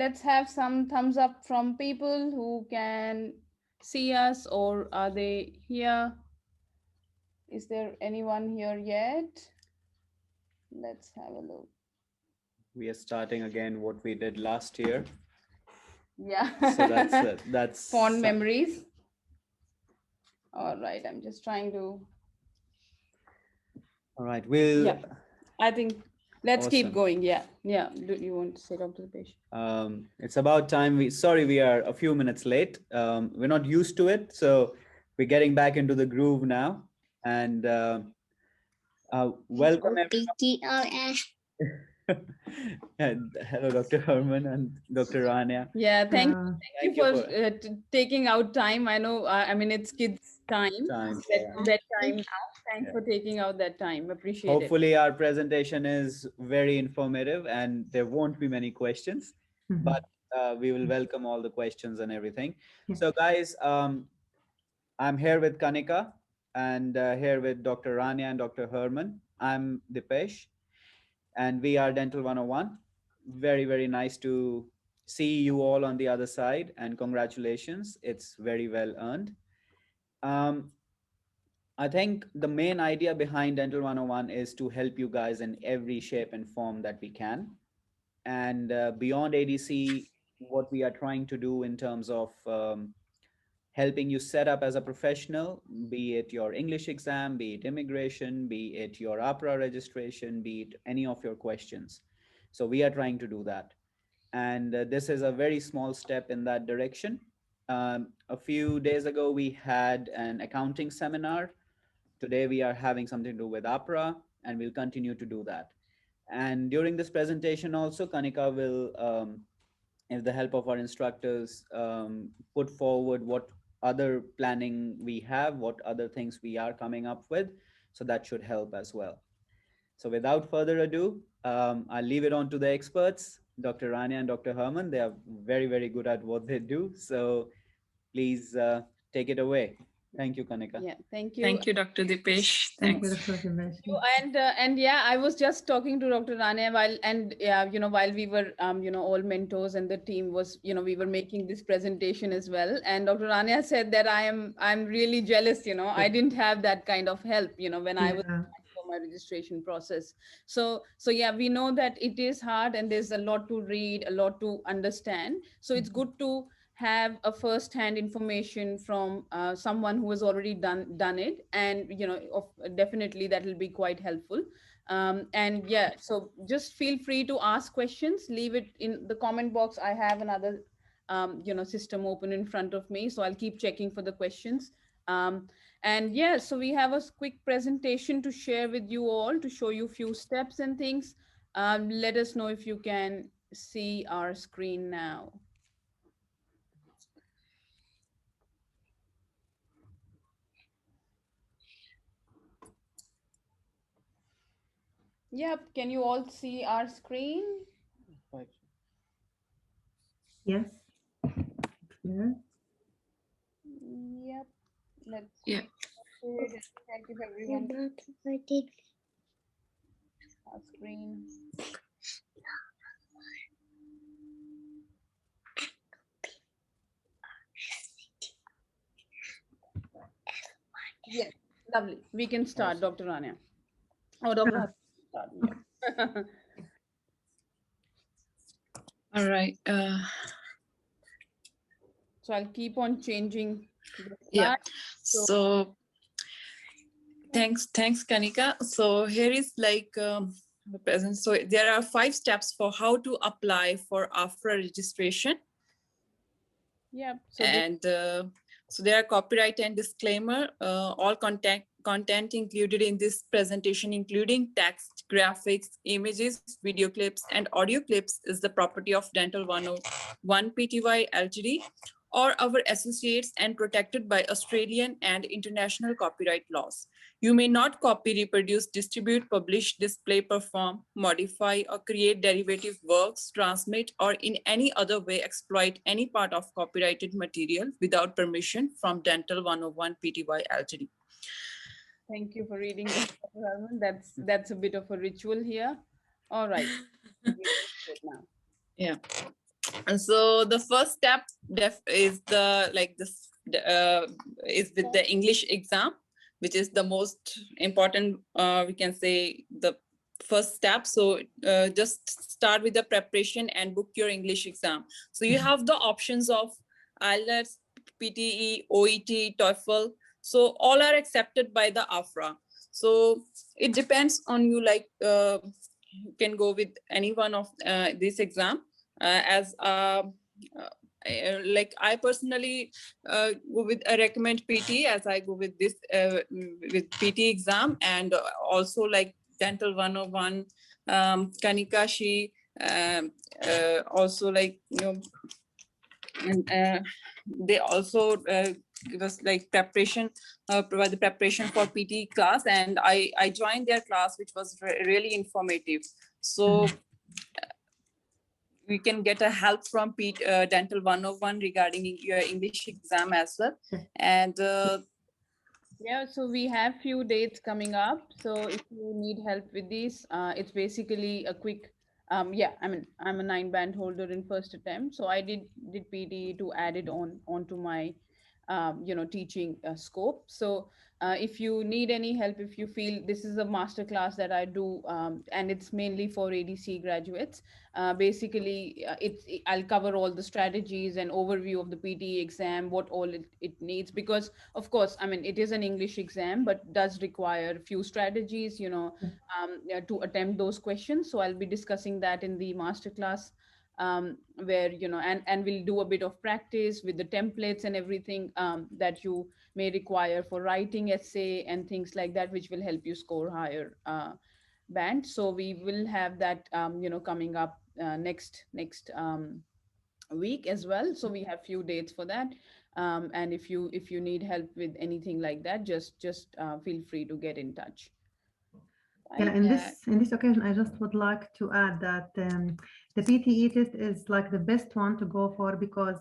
let's have some thumbs up from people who can see us, or are they here? Is there anyone here yet? Let's have a look. We are starting again what we did last year. Yeah. So that's fond memories. All right, I'm just trying to. All right, we'll. Yeah, I think let's keep Awesome. going. Yeah, yeah. Do you want to say, Dr. Dipesh? It's about time. Sorry, we are a few minutes late. We're not used to it, so we're getting back into the groove now. And welcome everyone. And hello, Dr. Herman and Dr. Rania. Yeah, thank Thank you you for for taking out time. I know, I mean, it's kids' time, time. bedtime now. Thanks Yeah. for taking out that time. Appreciate it. Hopefully, our presentation is very informative and there won't be many questions, but we will welcome all the questions and everything. So, guys, I'm here with Kanika and here with Dr. Rania and Dr. Herman. I'm Dipesh and we are Dental 101. Very, very nice to see you all on the other side, and congratulations. It's very well earned. Um, I think the main idea behind Dental 101 is to help you guys in every shape and form that we can. And beyond ADC, what we are trying to do in terms of helping you set up as a professional, be it your English exam, be it immigration, be it your APHRA registration, be it any of your questions. So we are trying to do that. And this is a very small step in that direction. A few days ago, we had an accounting seminar. Today, we are having something to do with APHRA, and we'll continue to do that. And during this presentation also, Kanika will, with the help of our instructors, put forward what other planning we have, what other things we are coming up with. So that should help as well. So without further ado, I'll leave it on to the experts, Dr. Rania and Dr. Herman. They are very, very good at what they do. So please take it away. Thank you, Kanika. Yeah, thank you. Thank you, Dr. Dipesh. Thanks. And yeah, I was just talking to Dr. Rane while, and yeah, while we were all mentors and the team was, we were making this presentation as well. And Dr. Rania said that I'm really jealous, I didn't have that kind of help, when I was for my registration process. So yeah, we know that it is hard and there's a lot to read, a lot to understand. So it's good to have a first-hand information from someone who has already done it, and definitely that will be quite helpful. And yeah, so just feel free to ask questions, leave it in the comment box. I have another system open in front of me, so I'll keep checking for the questions. And yeah, so we have a quick presentation to share with you all, to show you a few steps and things. Let us know if you can see our screen now. Yep. Can you all see our screen? Yes. Yeah. Yep. Let's check if everyone our screen. Yes. Lovely. We can start, Dr. Rania. Oh, Dr. Start. Yeah. All right. So I'll keep on changing. Yeah. So thanks, Kanika. So here is like the present. So there are 5 steps for how to apply for APHRA registration. Yeah. So there are copyright and disclaimer. All content included in this presentation, including text, graphics, images, video clips, and audio clips, is the property of Dental101 Pty Ltd or our associates, and protected by Australian and international copyright laws. You may not copy, reproduce, distribute, publish, display, perform, modify, or create derivative works, transmit, or in any other way exploit any part of copyrighted material without permission from Dental101 Pty Ltd. Thank you for reading that, Herman. That's a bit of a ritual here. All right. Yeah. And so the first step is is with the English exam, which is the most important, we can say the first step. So just start with the preparation and book your English exam. So you have the options of IELTS, PTE, OET, TOEFL. So all are accepted by the APHRA. So it depends on you, like you can go with any one of this exam. Like I personally go with, I recommend PT, as I go with this with PT exam, and also like Dental 101, Kanika, she also like, you know, and they also give us like preparation, provide the preparation for PT class, and I joined their class, which was really informative. So we can get a help from Dental 101 regarding your English exam as well. And yeah, so we have few dates coming up. So if you need help with these, it's basically a quick, yeah, I mean, I'm a 9 band holder in first attempt. So I did PD to add it onto my, teaching scope. So if you need any help, if you feel this is a master class that I do, and it's mainly for ADC graduates, basically I'll cover all the strategies and overview of the PT exam, what all it needs, because of course, I mean, it is an English exam, but does require a few strategies, to attempt those questions. So I'll be discussing that in the masterclass, where, and we'll do a bit of practice with the templates and everything that you may require for writing essay and things like that, which will help you score higher band. So we will have that, coming up next week as well. So we have few dates for that, and if you need help with anything like that, just feel free to get in touch. Yeah, in this occasion, I just would like to add that the PTE test is like the best one to go for, because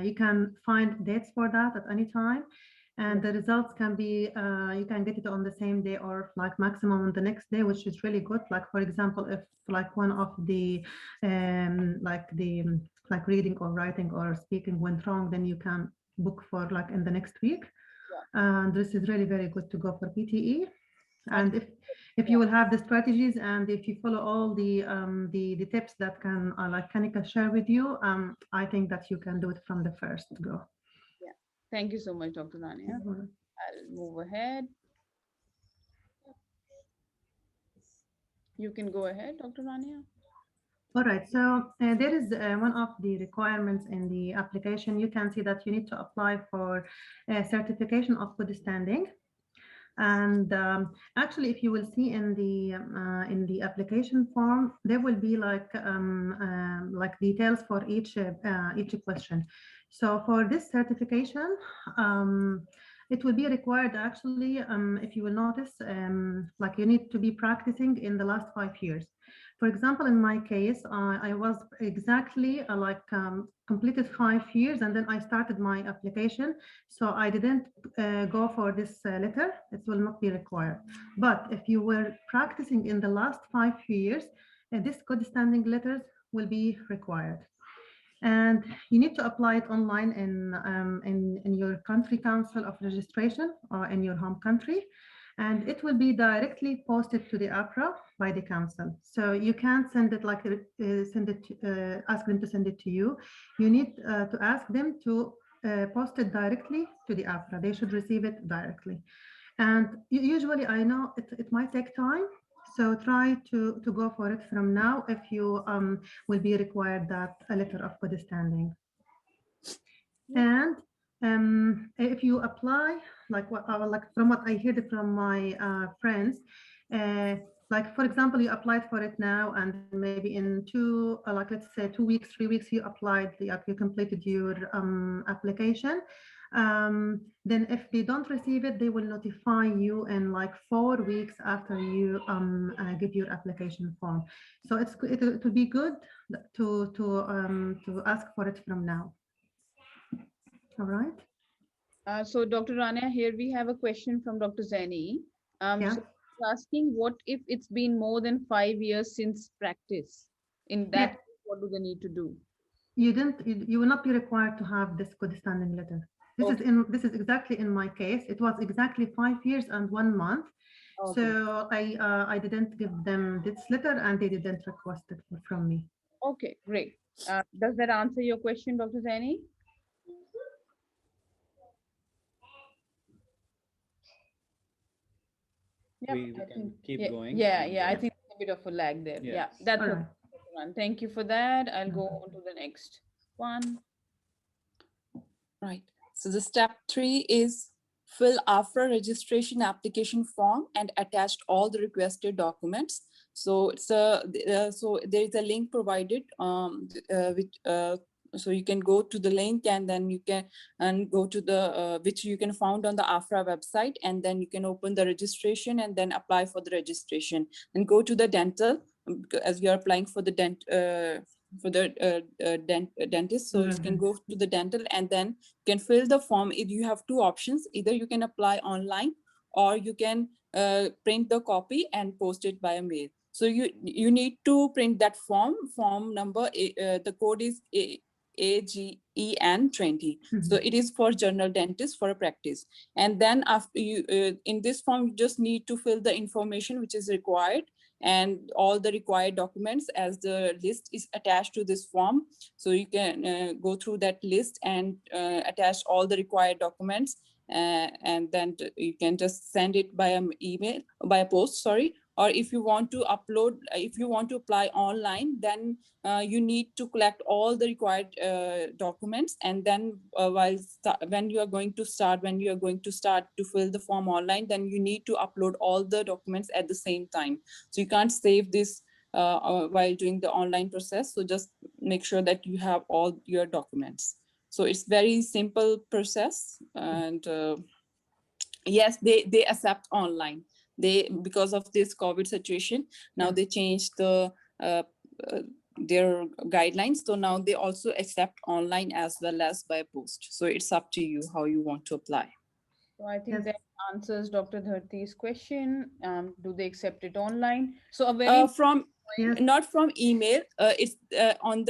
you can find dates for that at any time, and the results can be you can get it on the same day or like maximum on the next day, which is really good. Like for example, if like one of the like reading or writing or speaking went wrong, then you can book for like in the next week. And this is really very good to go for PTE. And if you will have the strategies, and if you follow all the tips that can like Kanika share with you, I think that you can do it from the first go. Yeah, thank you so much, Dr. Rania. I'll move ahead. You can go ahead, Dr. Rania. All right, so there is one of the requirements in the application. You can see that you need to apply for a certification of good standing. And actually, if you will see in the application form, there will be like details for each question. So for this certification, it will be required actually, if you will notice, like you need to be practicing in the last 5 years. For example, in my case, I was exactly completed 5 years, and then I started my application. So I didn't go for this letter. It will not be required. But if you were practicing in the last 5 years, this good standing letters will be required. And you need to apply it online in your country council of registration or in your home country. And it will be directly posted to the APHRA by the council. So you can't send it like ask them to send it to you. You need to ask them to post it directly to the APHRA. They should receive it directly. And usually, I know it might take time. So try to go for it from now if you will be required that a letter of good standing. And if you apply, like from what I heard from my friends, like for example, you applied for it now, and maybe in let's say 2 weeks, 3 weeks, you applied, you completed your application. Then if they don't receive it, they will notify you in like 4 weeks after you give your application form. So it will be good to ask for it from now. All right. So Dr. Rania, here we have a question from Dr. Zaini. Yeah. So asking, what if it's been more than 5 years since practice? In that, what do they need to do? You will not be required to have this good standing letter. Okay. This is exactly in my case. It was exactly 5 years and 1 month. Okay. So I didn't give them this letter and they didn't request it from me. Okay, great. Does that answer your question, Dr. Zaini? Yep, We I can think keep yeah, going. yeah. I think there's a bit of a lag there. Yeah, Yes. that's All okay. right. Everyone. Thank you for that. I'll No go problem. on to the next one. Right. So the step 3 is fill APHRA registration application form and attach all the requested documents. So it's so there is a link provided so you can go to the link and then you can go to the which you can found on the APHRA website, and then you can open the registration and then apply for the registration and go to the dental as you are applying for the dentist. So you can go to the dental and then can fill the form. If you have two options, either you can apply online or you can print the copy and post it by a mail. So you need to print that form number. The code is AGEN20. So it is for general dentist for a practice. And then after you in this form, you just need to fill the information which is required and all the required documents as the list is attached to this form. So you can go through that list and attach all the required documents, and then you can just send it by an email, by a post, sorry. Or if you want to upload, if you want to apply online, then you need to collect all the required documents, and then when you are going to start to fill the form online, then you need to upload all the documents at the same time. So you can't save this while doing the online process. So just make sure that you have all your documents. So it's very simple process, and yes, they accept online. They, because of this COVID situation, now they changed the uh, uh, their guidelines. So now they also accept online as well as by post. So it's up to you how you want to apply. So I think Yes. that answers Dr. Dharti's question. Do they accept it online? So a very From Yes. not from email, it's on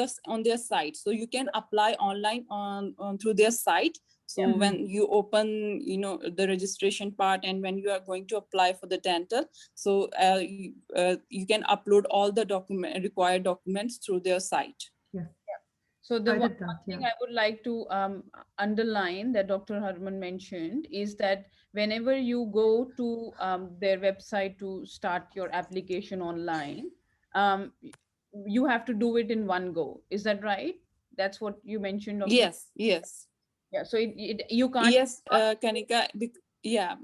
their site. So you can apply online on through their site. So when you open, the registration part, and when you are going to apply for the dental, so you can upload all the required documents through their site. Yes. So the I one did that. thing Yeah. I would like to underline that Dr. Harman mentioned is that whenever you go to their website to start your application online, um, you have to do it in one go. Is that right? That's what you mentioned, Dr. Yes, yes, Yeah. So you can't. yes, Kanika. Yeah.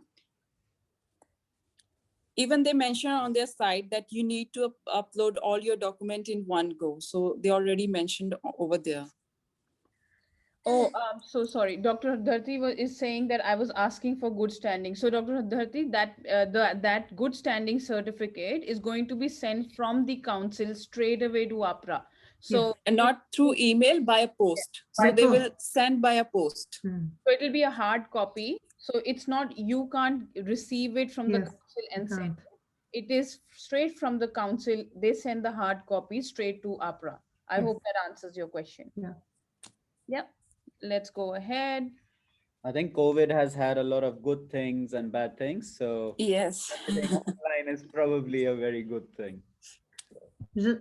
Even they mention on their site that you need to upload all your document in one go. So they already mentioned over there. Oh, so sorry. Dr. Dharti is saying that I was asking for good standing. So, Dr. Dharti, that good standing certificate is going to be sent from the council straight away to APHRA. So, And not through email, by a post. So By they will post. send by a post. so it will be a hard copy. So it's not, you can't receive it from the Yes. council You and send can't. it. It is straight from the council. They send the hard copy straight to APHRA. I Yes. hope that answers your question. Yeah. Yep. Let's go ahead. I think COVID has had a lot of good things and bad things. So Yes. I think online is probably a very good thing.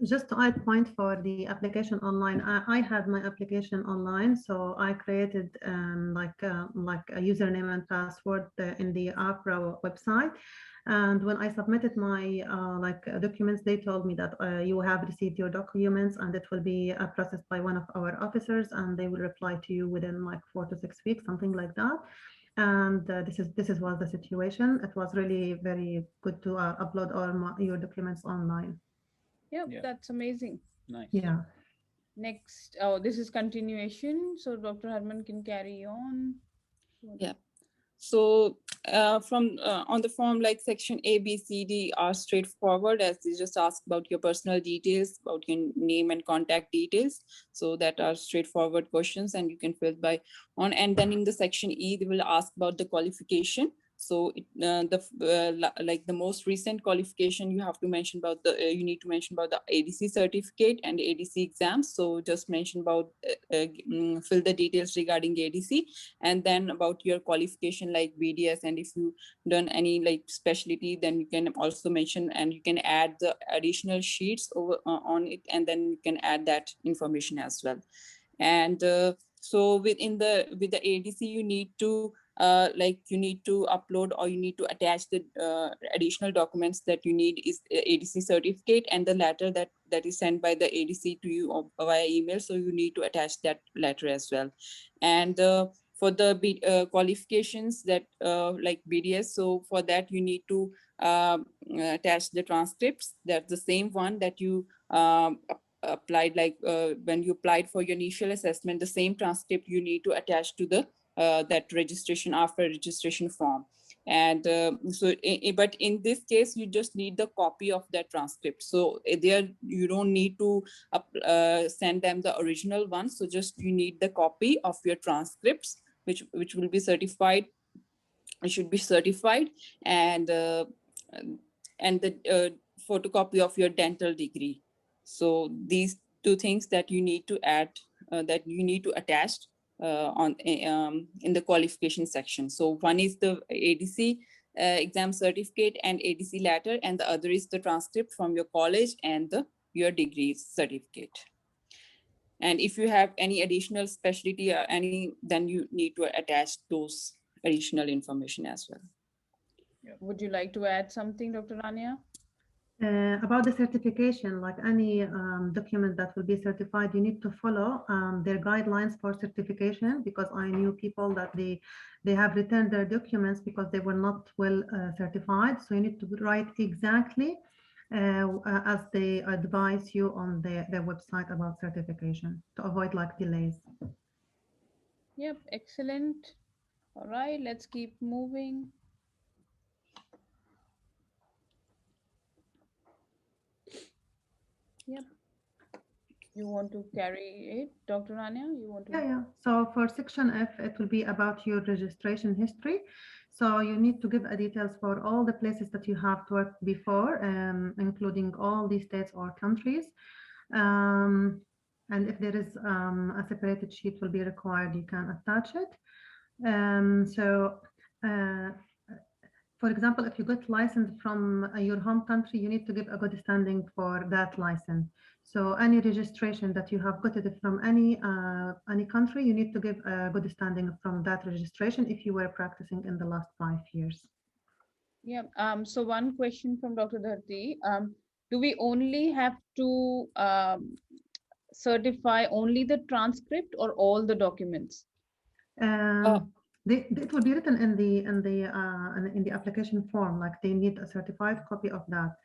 Just to add point for the application online, I had my application online, so I created like a username and password in the APHRA website. And when I submitted my documents, they told me that you have received your documents and it will be processed by one of our officers, and they will reply to you within like 4 to 6 weeks, something like that. And this is was the situation. It was really very good to upload all your documents online. Yep, Yeah. that's amazing. Nice. Yeah. Next, oh, this is continuation. So Dr. Harman can carry on. Yeah. So from on the form, like section A, B, C, D are straightforward, as they just ask about your personal details, about your name and contact details. So that are straightforward questions, and you can fill by on. And then in the section E, they will ask about the qualification. So like the most recent qualification, you have to mention about the you need to mention about the ADC certificate and ADC exams. So just mention about fill the details regarding ADC, and then about your qualification like BDS, and if you done any like specialty, then you can also mention, and you can add the additional sheets over on it, and then you can add that information as well. And so with the ADC, you need to like you need to upload, or you need to attach the additional documents that you need is ADC certificate and the letter that is sent by the ADC to you via email. So you need to attach that letter as well. And for the qualifications that like BDS, so for that you need to attach the transcripts. That's the same one that you applied, like when you applied for your initial assessment, the same transcript you need to attach to the that registration after registration form. And but in this case, you just need the copy of that transcript. So there you don't need to send them the original one. So just you need the copy of your transcripts, which will be certified. It should be certified, and the photocopy of your dental degree. So these two things that you need to add, that you need to attach in the qualification section. So one is the ADC exam certificate and ADC letter, and the other is the transcript from your college and your degree certificate. And if you have any additional specialty or any, then you need to attach those additional information as well. Would you like to add something, Dr. Rania? About the certification, like any document that will be certified, you need to follow their guidelines for certification, because I knew people that they have returned their documents because they were not well certified. So you need to write exactly as they advise you on their website about certification to avoid like delays. Yep, excellent. All right, let's keep moving. Yep. You want to carry it, Dr. Rania? You want to? Yeah. So for section F, it will be about your registration history. So you need to give details for all the places that you have worked before, including all the states or countries. And if there is a separated sheet will be required, you can attach it. For example, if you got license from your home country, you need to give a good standing for that license. So any registration that you have got it from any country, you need to give a good standing from that registration if you were practicing in the last 5 years. Yeah. So one question from Dr. Dharti. Do we only have to certify only the transcript or all the documents? It will be written in the application form, like they need a certified copy of that.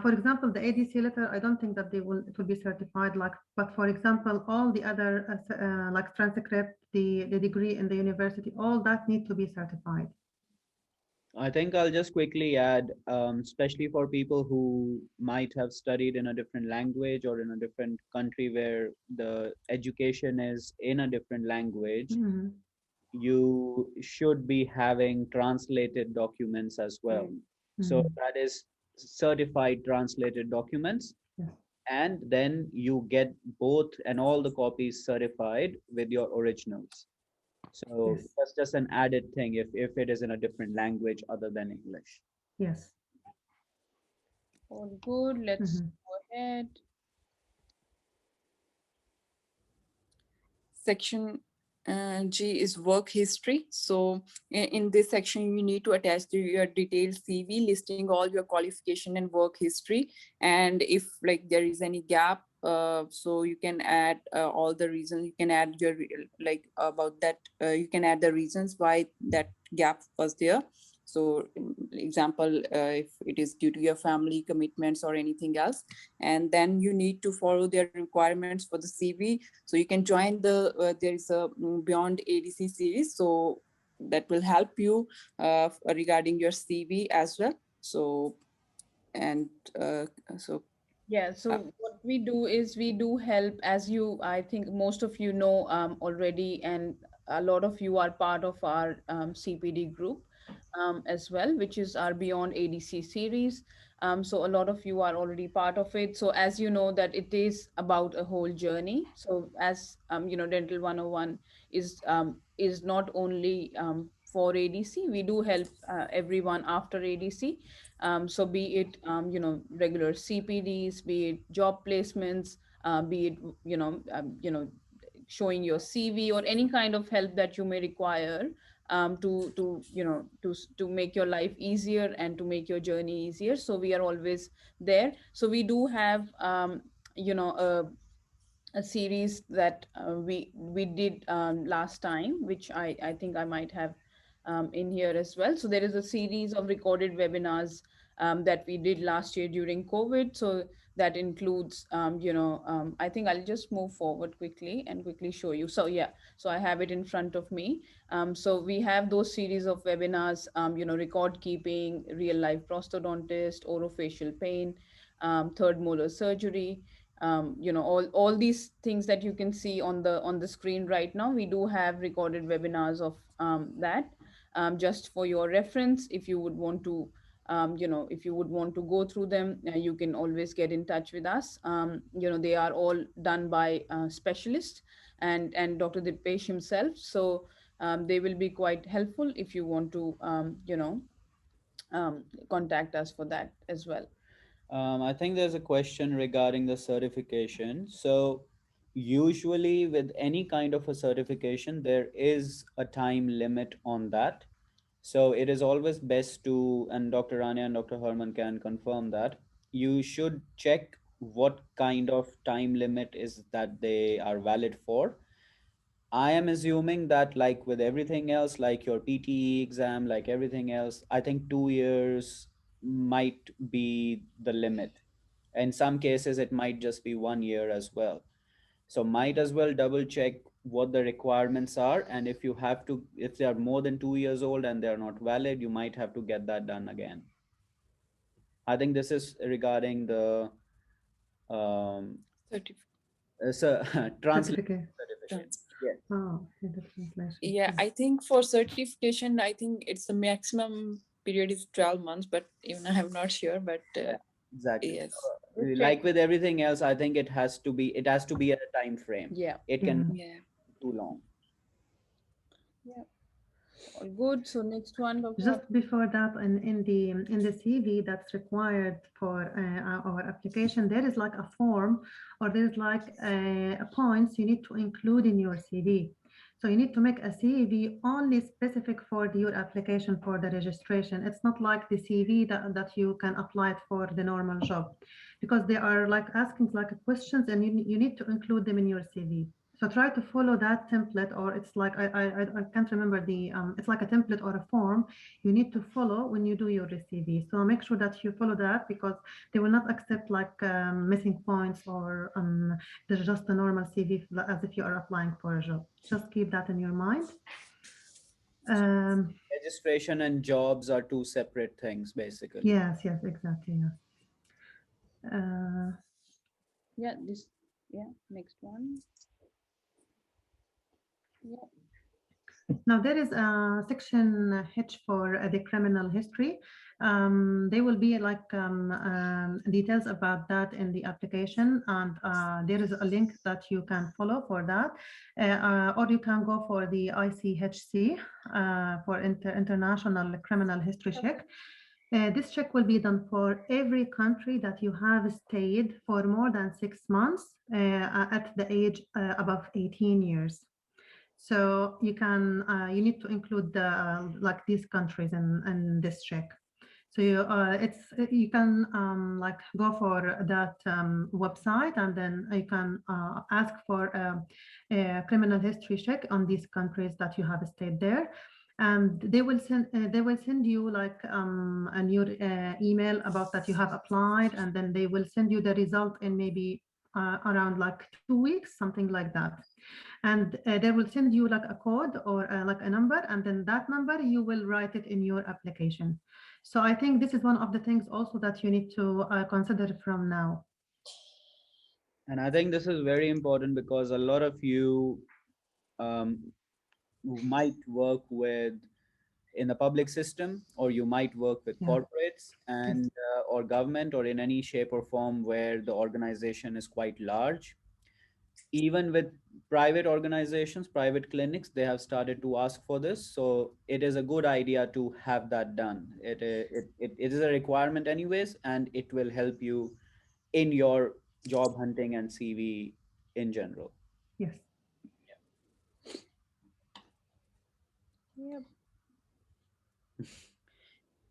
For example, the ADC letter, I don't think that it will be certified, like, but for example, all the other like transcript, the degree in the university, all that need to be certified. I think I'll just quickly add, especially for people who might have studied in a different language or in a different country where the education is in a different language, Mm-hmm. you should be having translated documents as well. Mm-hmm. So that is certified translated documents. Yes. And then you get both and all the copies certified with your originals. So Yes. that's just an added thing if it is in a different language other than English. Yes. All good. Let's Mm-hmm. go ahead. Section G is work history. So in this section, you need to attach to your detailed CV listing all your qualification and work history. And if like there is any gap, so you can add all the reasons. You can add your like about that. You can add the reasons why that gap was there. So example, if it is due to your family commitments or anything else, and then you need to follow their requirements for the CV. So you can join the, there is a Beyond ADC series. So that will help you regarding your CV as well. So, and so. Yeah, so what we do is we do help, as you, I think most of you know already, and a lot of you are part of our CPD group. as well, which is our Beyond ADC series. So a lot of you are already part of it. So as you know that it is about a whole journey. So as Dental 101 is not only for ADC, we do help everyone after ADC. So be it regular CPDs, be it job placements, be it showing your CV or any kind of help that you may require to make your life easier and to make your journey easier. So we are always there. So we do have you know a series that we did last time, which I think I might have in here as well. So there is a series of recorded webinars that we did last year during COVID. So that includes I think I'll just move forward quickly and quickly show you. So yeah, so I have it in front of me. So we have those series of webinars, record keeping, real life prosthodontist, orofacial pain, third molar surgery, all these things that you can see on the screen right now. We do have recorded webinars of that, just for your reference. If you would want to if you would want to go through them, you can always get in touch with us. They are all done by specialists and Dr. Dipesh himself. So they will be quite helpful if you want to contact us for that as well. I think there's a question regarding the certification. So, usually, with any kind of a certification, there is a time limit on that. So, it is always best to, and Dr. Rania and Dr. Herman can confirm that, you should check what kind of time limit is that they are valid for. I am assuming that, like with everything else, like your PTE exam, like everything else, I think 2 years might be the limit. In some cases, it might just be 1 year as well. So might as well double check what the requirements are. And if you have to, if they are more than 2 years old and they're not valid, you might have to get that done again. I think this is regarding the um, so translation Certificate. certificate. Yes. Oh, okay, the translation. Yeah, I think for certification, I think it's the maximum period is 12 months, but even I'm not sure, but Exactly. yes. Like with everything else, I think it has to be a time frame. Yeah. It can Yeah. Yeah. be too long. Yeah. All good. So next one, Dr. Just before that, in the CV that's required for our application, there is like a form, or there's like points you need to include in your CV. So you need to make a CV only specific for your application for the registration. It's not like the CV that you can apply it for the normal job, because they are like asking like questions, and you need to include them in your CV. So try to follow that template, or it's like I can't remember the it's like a template or a form you need to follow when you do your CV. So make sure that you follow that, because they will not accept like missing points, or there's just a normal CV as if you are applying for a job. Just keep that in your mind. Registration and jobs are two separate things, basically. Yes, exactly. Yes. Yeah, next one. Yeah. Now there is a section H for the criminal history. There will be like details about that in the application, and there is a link that you can follow for that, or you can go for the ICHC for international criminal history check. This check will be done for every country that you have stayed for more than 6 months at the age above 18 years. So you need to include like these countries in this check. So you can like go for that website, and then you can ask for a criminal history check on these countries that you have stayed there, and they will send you like a new email about that you have applied, and then they will send you the result in maybe around like 2 weeks, something like that. And they will send you like a code or like a number, and then that number you will write it in your application. So I think this is one of the things also that you need to consider from now. And I think this is very important because a lot of you might work with in the public system, or you might work with Yeah. corporates and or government, or in any shape or form where the organization is quite large. Even with private organizations, private clinics, they have started to ask for this. So it is a good idea to have that done. It is a requirement anyways, and it will help you in your job hunting and CV in general. Yes. Yep.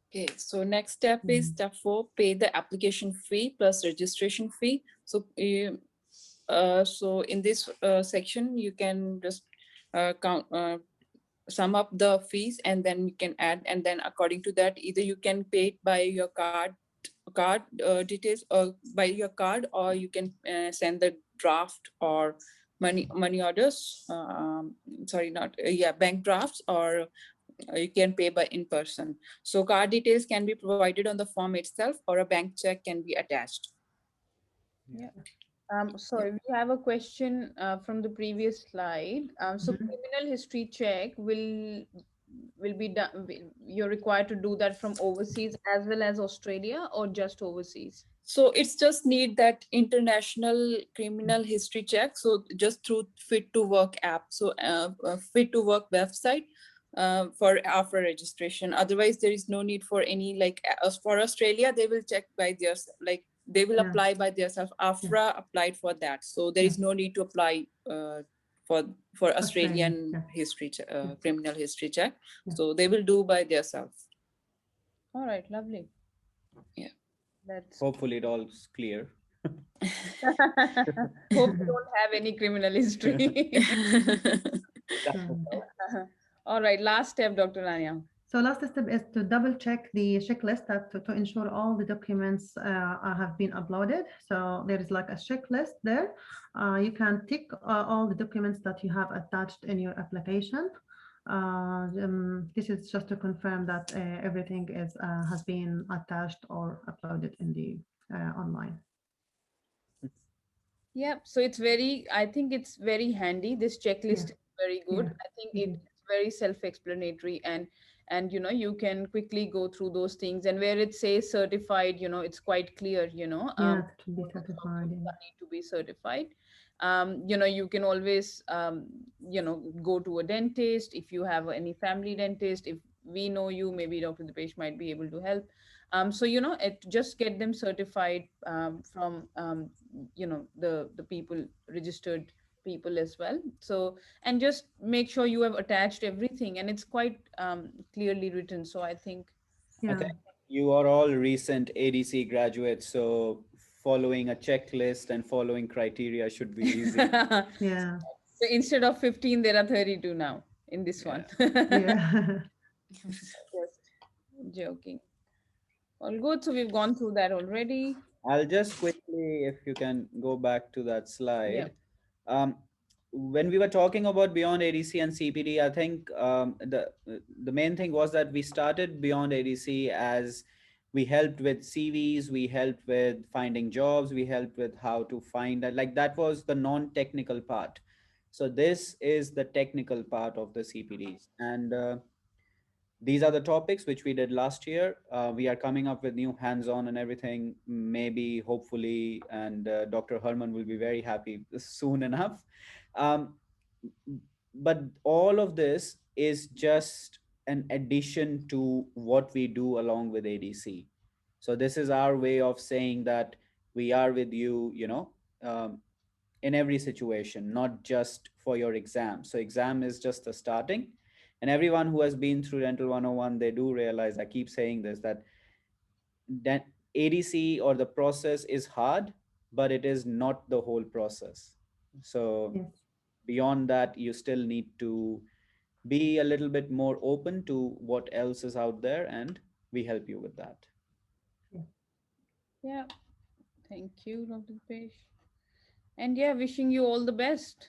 Okay, so next step is Mm. step 4, pay the application fee plus registration fee. So in this section, you can just count, sum up the fees, and then you can add, and then according to that, either you can pay it by your card details, or by your card, or you can send the draft or money orders. Sorry, not yeah, bank drafts, or you can pay by in person. So card details can be provided on the form itself, or a bank check can be attached. Yeah. Sorry, we have a question from the previous slide. So Mhm. criminal history check will be done. You're required to do that from overseas as well as Australia, or just overseas? So it's just need that international criminal history check. So just through Fit to Work app. So Fit to Work website for APHRA registration. Otherwise, there is no need for any, like for Australia, they will check by their, like they will Yeah. apply by themselves. APHRA applied for that. So there Yeah. is no need to apply for Australian. Australian Yeah. history Yeah. criminal history check. Yeah. So they will do by themselves. All right, lovely. Yeah. That's Hopefully it all's clear. hope you don't have any criminal history. That So, would help. All right, last step, Dr. Rania. so last step is to double check the checklist that to ensure all the documents have been uploaded. So there is like a checklist there. You can tick all the documents that you have attached in your application. This is just to confirm that everything is has been attached or uploaded in the online. Yeah, so it's very, I think it's very handy. This Yeah. checklist is very good. Yeah. I think Mhm. it's very self-explanatory, and you can quickly go through those things. And where it says certified, it's quite clear, Yeah, it should be what those certified. documents Yeah. need to be certified. You can always go to a dentist if you have any family dentist. If we know you, maybe Dr. Dipesh might be able to help. So it just get them certified from the people, registered people as well. So, and just make sure you have attached everything, and it's quite clearly written. So I think I Yeah. think you are all recent ADC graduates, so following a checklist and following criteria should be easy. so Yeah. instead of 15 there are 32 now in this Yeah. one. Yeah. Just joking. All good, so we've gone through that already. I'll just quickly, if you can go back to that Yeah. slide. Um, when we were talking about Beyond ADC and CPD, I think the main thing was that we started Beyond ADC as we helped with CVs, we helped with finding jobs, we helped with how to find that. Like that was the non-technical part. So this is the technical part of the CPDs, and these are the topics which we did last year. We are coming up with new hands-on and everything, maybe, hopefully, and Dr. Herman will be very happy soon enough. Um, but all of this is just an addition to what we do along with ADC. So this is our way of saying that we are with you, in every situation, not just for your exam. So exam is just the starting. And everyone who has been through Dental 101, they do realize, I keep saying this, that ADC or the process is hard, but it is not the whole process. So Yes. beyond that, you still need to be a little bit more open to what else is out there, and we help you with that. Yeah, thank you, Dr. Dipesh. And yeah, wishing you all the best.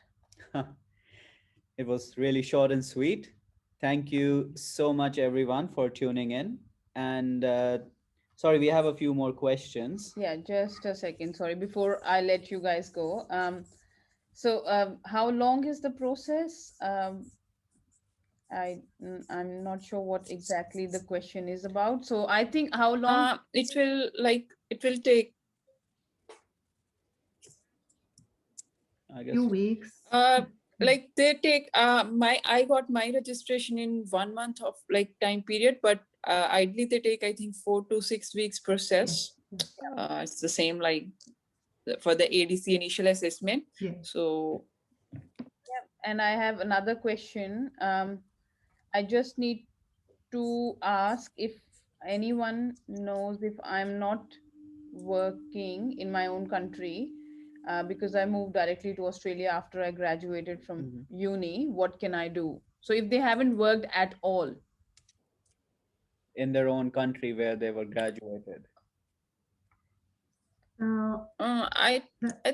It was really short and sweet. Thank you so much, everyone, for tuning in. And sorry, we have a few more questions. Yeah, just a second. Sorry, before I let you guys go. So how long is the process? I'm not sure what exactly the question is about. So I think how long? It will take I guess. Few weeks. like they take I got my registration in 1 month of like time period, but ideally they take I think 4 to 6 weeks process. It's the same like for the ADC initial assessment. Yeah. So And I have another question. I just need to ask if anyone knows if I'm not working in my own country because I moved directly to Australia after I graduated from uni. What can I do? So if they haven't worked at all In their own country where they were graduated. I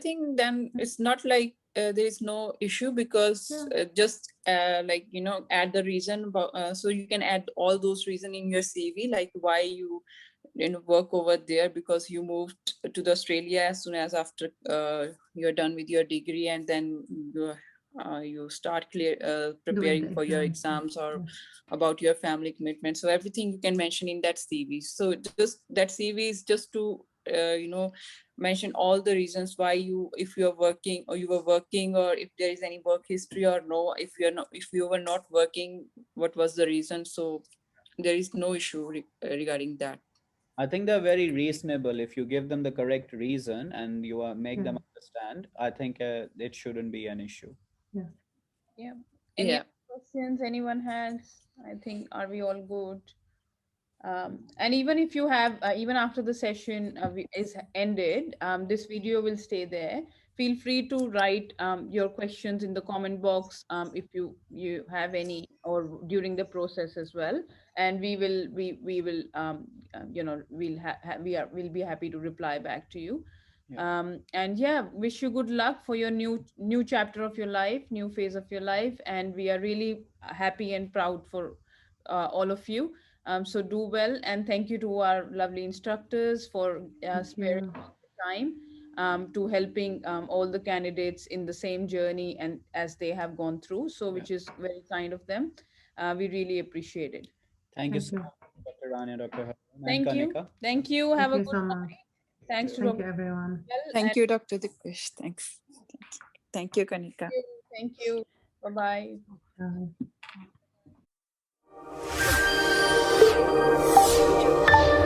think then it's not like there is no issue because just like add the reason about, so you can add all those reason in your CV, like why you work over there, because you moved to the Australia as soon as after you're done with your degree, and then you start preparing for your exams or about your family commitment. So everything you can mention in that CV. So just that CV is just to mention all the reasons why if you are working or you were working, or if there is any work history or no, if you were not working, what was the reason. So there is no issue regarding that. I think they're very reasonable. If you give them the correct reason and you make them understand, I think it shouldn't be an issue. Yeah. Any questions anyone has? I think, are we all good? And even if you have, even after the session is ended, this video will stay there. Feel free to write your questions in the comment box if you have any, or during the process as well. And we will we'll be happy to reply back to you. And yeah, wish you good luck for your new chapter of your life, new phase of your life, and we are really happy and proud for all of you. So do well, and thank you to our lovely instructors for sparing time to helping all the candidates in the same journey and as they have gone through. So which is very kind of them. We really appreciate it. Thank you so much, Dr. Rania, Dr. Harun, and Thank you. Kanika. Thank you. Have a Thank you good so night. much. Thanks to Thank Dr. you, everyone. Thank you, Dr. Dikesh. Thank you, Kanika. Thank you. Bye-bye. Bye.